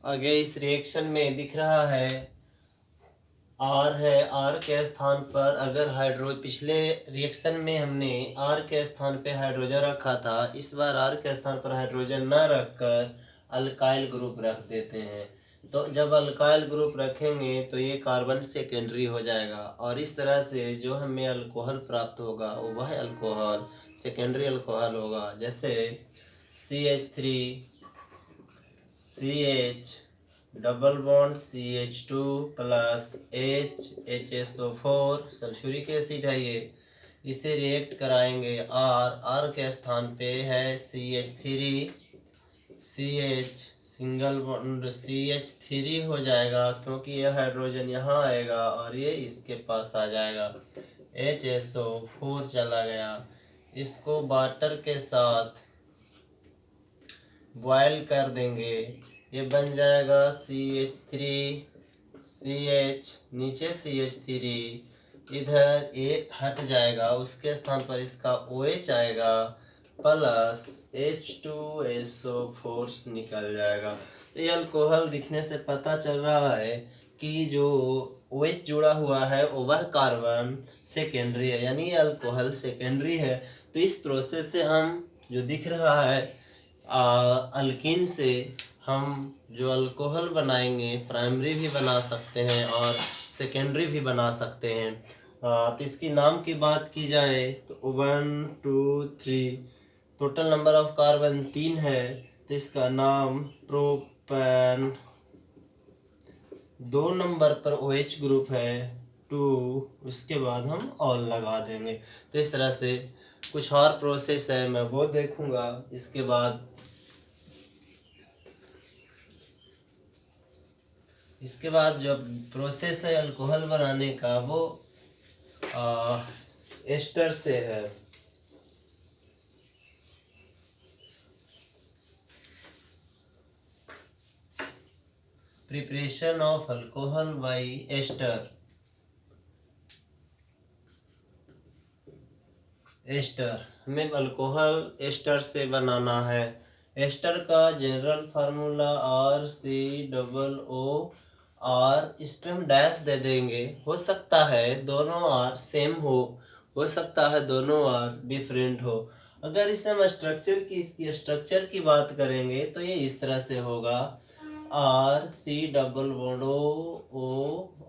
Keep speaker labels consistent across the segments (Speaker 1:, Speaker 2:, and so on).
Speaker 1: आगे इस रिएक्शन में दिख रहा है आर है। आर के स्थान पर अगर पिछले रिएक्शन में हमने आर के स्थान पे हाइड्रोजन रखा था, इस बार आर के स्थान पर हाइड्रोजन न रखकर अल्काइल ग्रुप रख देते हैं। तो जब अल्काइल ग्रुप रखेंगे तो ये कार्बन सेकेंडरी हो जाएगा और इस तरह से जो हमें अल्कोहल प्राप्त होगा वो वह अल्कोहल सेकेंडरी अल्कोहल होगा। जैसे CH3 CH double bond CH2 plus HHSO4 sulphuric acid है ये। इसे रिएक्ट कराएंगे आर के स्थान पे है CH3 CH single bond CH3 हो जाएगा क्योंकि यह हाइड्रोजन यहाँ आएगा और ये इसके पास आ जाएगा। HSO4 चला गया। इसको वाटर के साथ बॉयल कर देंगे, ये बन जाएगा CH3 CH नीचे CH3 इधर ये हट जाएगा, उसके स्थान पर इसका OH आएगा प्लस H2SO4 निकल जाएगा। तो ये अल्कोहल दिखने से पता चल रहा है कि जो OH जुड़ा हुआ है वो वह कार्बन सेकेंडरी है, यानी ये अल्कोहल सेकेंडरी है। तो इस प्रोसेस से हम जो दिख रहा है अल्कीन से हम जो अल्कोहल बनाएंगे प्राइमरी भी बना सकते हैं और सेकेंडरी भी बना सकते हैं। तो इसकी नाम की बात की जाए तो 1 2 3 टोटल नंबर ऑफ कार्बन 3 है, तो इसका नाम प्रोपेन। 2 नंबर पर OH ग्रुप है 2, उसके बाद हम ऑल लगा देंगे। तो इस तरह से कुछ और प्रोसेस है, मैं वो देखूंगा। इसके बाद जो प्रोसेस है अल्कोहल बनाने का वो एस्टर से है। Preparation of alcohol by ester. हमें अल्कोहल एस्टर से बनाना है। एस्टर का जनरल फार्मूला RCOO और इस पर हम डैश दे देंगे। हो सकता है दोनों R सेम हो सकता है दोनों R डिफरेंट हो। अगर इसे हम इसकी स्ट्रक्चर की बात करेंगे तो ये इस तरह से होगा RCOO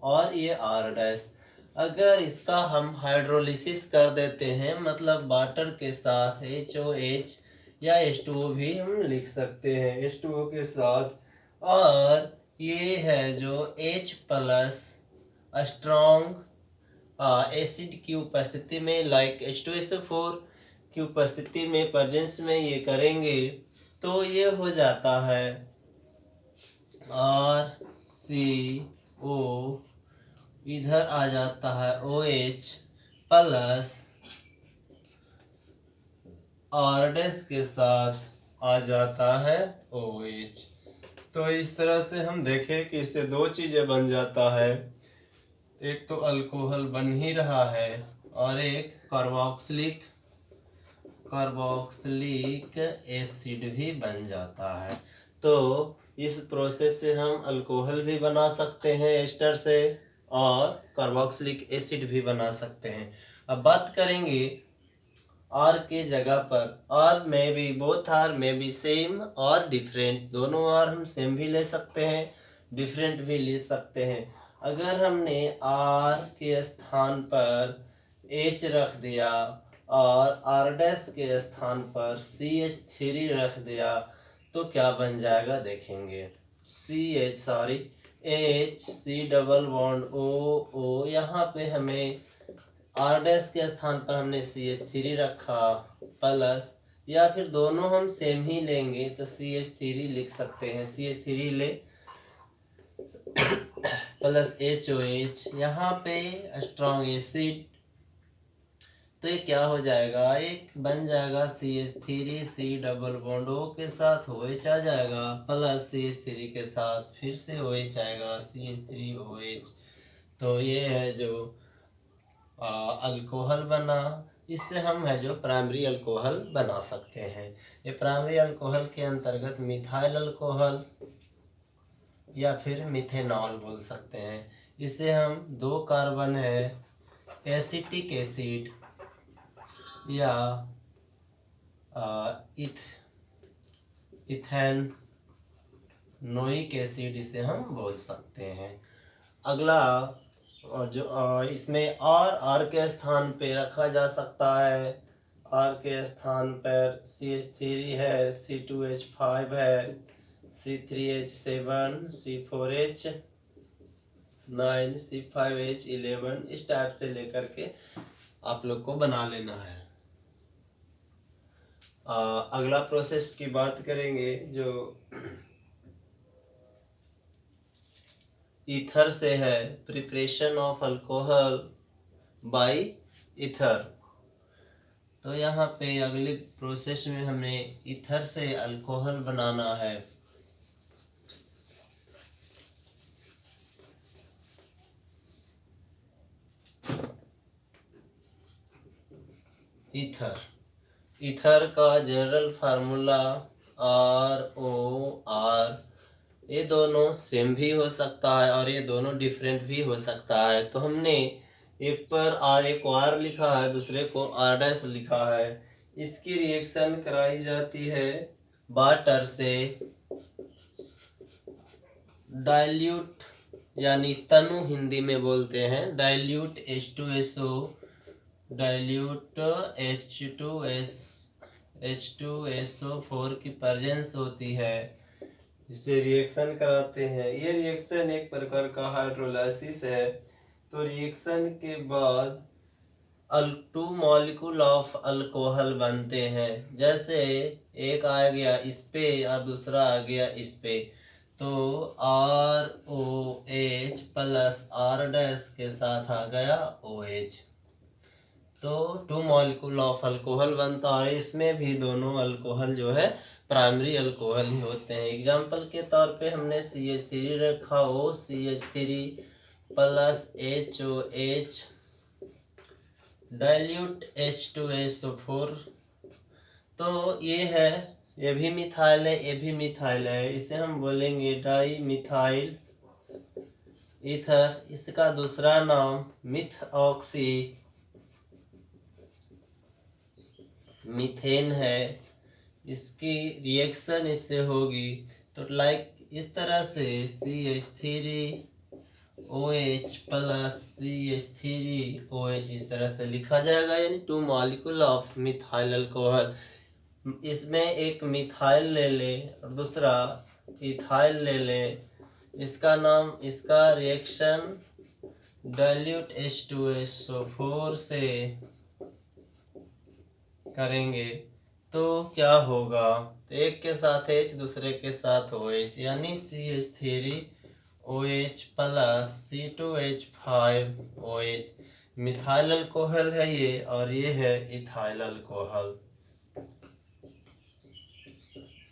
Speaker 1: और ये R डैश। अगर इसका हम हाइड्रोलिसिस कर देते हैं, मतलब वाटर के साथ HOH या H2O भी हम लिख सकते हैं H2O के साथ। और ये है जो H प्लस स्ट्रॉन्ग एसिड की उपस्थिति में लाइक H2SO4 की उपस्थिति में प्रेजेंस में ये करेंगे तो ये हो जाता है RCO, इधर आ जाता है OH प्लस R' के साथ आ जाता है OH। तो इस तरह से हम देखें कि इससे दो चीज़ें बन जाता है, एक तो अल्कोहल बन ही रहा है और एक कार्बोक्सिलिक एसिड भी बन जाता है। तो इस प्रोसेस से हम अल्कोहल भी बना सकते हैं एस्टर से और कार्बोक्सिलिक एसिड भी बना सकते हैं। अब बात करेंगे R के जगह पर। R में भी बोथ आर में भी सेम और डिफरेंट, दोनों R हम सेम भी ले सकते हैं डिफरेंट भी ले सकते हैं। अगर हमने R के स्थान पर H रख दिया और R' के स्थान पर CH3 रख दिया तो क्या बन जाएगा देखेंगे। HC डबल बॉन्ड O, यहाँ पे हमें R' के स्थान पर हमने CH3 रखा प्लस, या फिर दोनों हम सेम ही लेंगे तो CH3 लिख सकते हैं। CH3 ले प्लस HOH, यहाँ पे स्ट्रॉन्ग एसिड, तो ये क्या हो जाएगा, एक बन जाएगा CH3 C double bond O के साथ OH आ जाएगा प्लस CH3 के साथ फिर से OH आएगा CH3OH। तो ये है जो अल्कोहल बना। इससे हम है जो प्राइमरी अल्कोहल बना सकते हैं। ये प्राइमरी अल्कोहल के अंतर्गत मिथाइल अल्कोहल, या फिर मिथेनॉल बोल सकते हैं। इसे हम 2 कार्बन है एसिटिक एसिड या इथेनोइक एसिड इसे हम बोल सकते हैं। अगला जो इसमें आर के स्थान पे रखा जा सकता है। आर के स्थान पर CH3 है, C2H5 है, C3H7, C4H9, C5H11, इस टाइप से लेकर के आप लोग को बना लेना है। अगला प्रोसेस की बात करेंगे जो ईथर से है, preparation of alcohol by ether. तो यहाँ पे अगले प्रोसेस में हमें ईथर से अल्कोहल बनाना है। ईथर का जनरल फार्मूला ROR, ये दोनों सेम भी हो सकता है और ये दोनों डिफरेंट भी हो सकता है। तो हमने एक पर एक R लिखा है, दूसरे को R' लिखा है। इसकी रिएक्शन कराई जाती है वाटर से, डाइल्यूट यानी तनु हिंदी में बोलते हैं, डाइल्यूट H2SO4 की प्रेजेंस होती है, इससे रिएक्शन कराते हैं। ये रिएक्शन एक प्रकार का हाइड्रोलाइसिस है। तो रिएक्शन के बाद 2 मॉलिक्यूल ऑफ अल्कोहल बनते हैं। जैसे एक आ गया इस पे और दूसरा आ गया इस पे, तो ROH प्लस R' के साथ आ गया OH, तो 2 मॉलिक्यूल ऑफ अल्कोहल बनता है। इसमें भी दोनों अल्कोहल जो है प्राइमरी अल्कोहल ही होते हैं। एग्जाम्पल के तौर पे हमने CH3 रखा हो, CH3 plus HOH dilute H2SO4, तो ये है, ये भी मिथाइल है, ये भी मिथाइल है, इसे हम बोलेंगे डाई मिथाइल ईथर। इसका दूसरा नाम मिथऑक्सी मीथेन है। इसकी रिएक्शन इससे होगी तो लाइक इस तरह से CH3OH प्लस CH3OH इस तरह से लिखा जाएगा, यानी 2 मॉलिक्यूल ऑफ मिथाइल अल्कोहल। इसमें एक मिथाइल ले लें और दूसरा इथाइल ले लें। इसका नाम, इसका रिएक्शन डाइल्यूट H2SO4 से करेंगे तो क्या होगा, तो एक के साथ H दूसरे के साथ OH, यानी CH3OH plus C2H5OH methyl alcohol है ये, और ये है इथाइल अल्कोहल।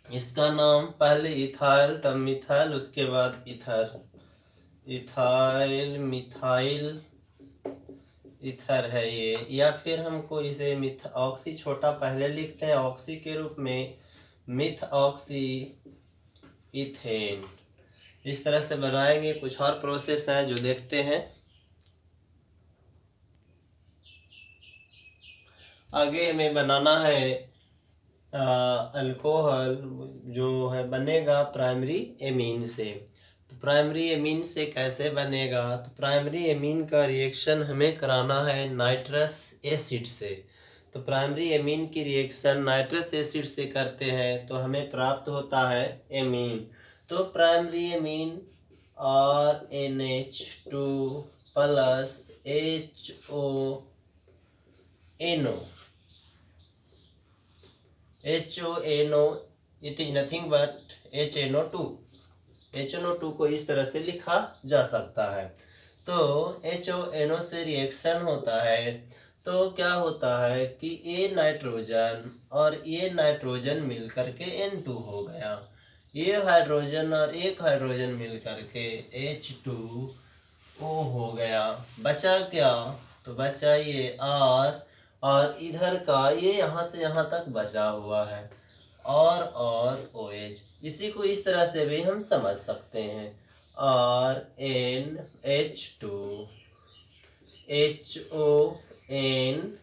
Speaker 1: इसका नाम पहले इथाइल तब मिथाइल उसके बाद ईथर, इथाइल मिथाइल ईथर है ये। या फिर हमको इसे मिथऑक्सी छोटा पहले लिखते हैं ऑक्सी के रूप में, मिथऑक्सी इथेन, इस तरह से बनाएंगे। कुछ और प्रोसेस है जो देखते हैं। आगे हमें बनाना है अल्कोहल जो है बनेगा प्राइमरी एमीन से। तो प्राइमरी एमीन से कैसे बनेगा, तो प्राइमरी एमीन का रिएक्शन हमें कराना है नाइट्रस एसिड से। तो प्राइमरी एमीन की रिएक्शन नाइट्रस एसिड से करते हैं तो हमें प्राप्त होता है एमीन। तो primary amine RNH2 plus HONO, it is nothing but HNO2 को इस तरह से लिखा जा सकता है। तो HONO से रिएक्शन होता है तो क्या होता है कि ये नाइट्रोजन और ये नाइट्रोजन मिल करके N2 हो गया, ये हाइड्रोजन और एक हाइड्रोजन मिल करके H2O हो गया। बचा क्या, तो बचा ये R, और इधर का ये यहाँ से यहाँ तक बचा हुआ है और OH। इसी को इस तरह से भी हम समझ सकते हैं। RnH2 HONO,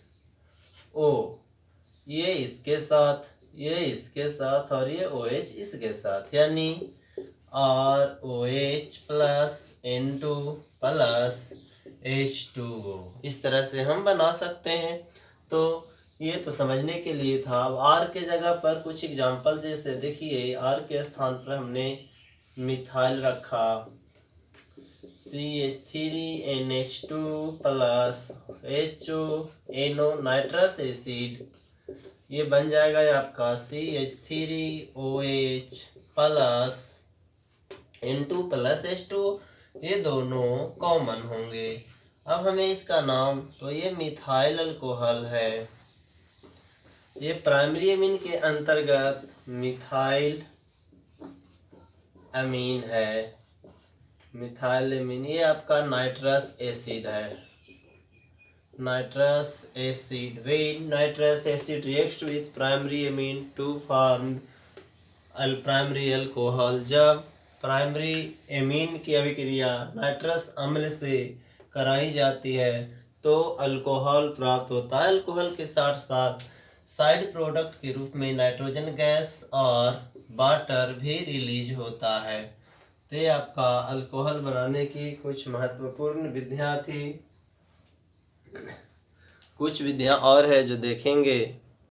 Speaker 1: ये इसके साथ, ये इसके साथ और ये OH इसके साथ, यानी ROH plus N2 plus H2O, इस तरह से हम बना सकते हैं। तो ये तो समझने के लिए था। अब R के जगह पर कुछ एग्जाम्पल, जैसे देखिए R के स्थान पर हमने मिथाइल रखा, CH3NH2 plus HONO nitrous acid, ये बन जाएगा आपका CH3OH plus N2 plus H2, ये दोनों कॉमन होंगे। अब हमें इसका नाम, तो ये मिथाइल अल्कोहल है, ये प्राइमरी अमीन के अंतर्गत मिथाइल अमीन है। मिथाइल अमीन ये आपका नाइट्रस एसिड है, nitrous acid. When nitrous acid reacts with primary amine to form primary alcohol, जब प्राइमरी एमीन की अभिक्रिया नाइट्रस अम्ल से कराई जाती है तो अल्कोहल प्राप्त होता है। अल्कोहल के साथ साथ साइड प्रोडक्ट के रूप में नाइट्रोजन गैस और वाटर भी रिलीज होता है। तो ये आपका अल्कोहल बनाने की कुछ महत्वपूर्ण विधियाँ थी। कुछ विधियाँ और है जो देखेंगे।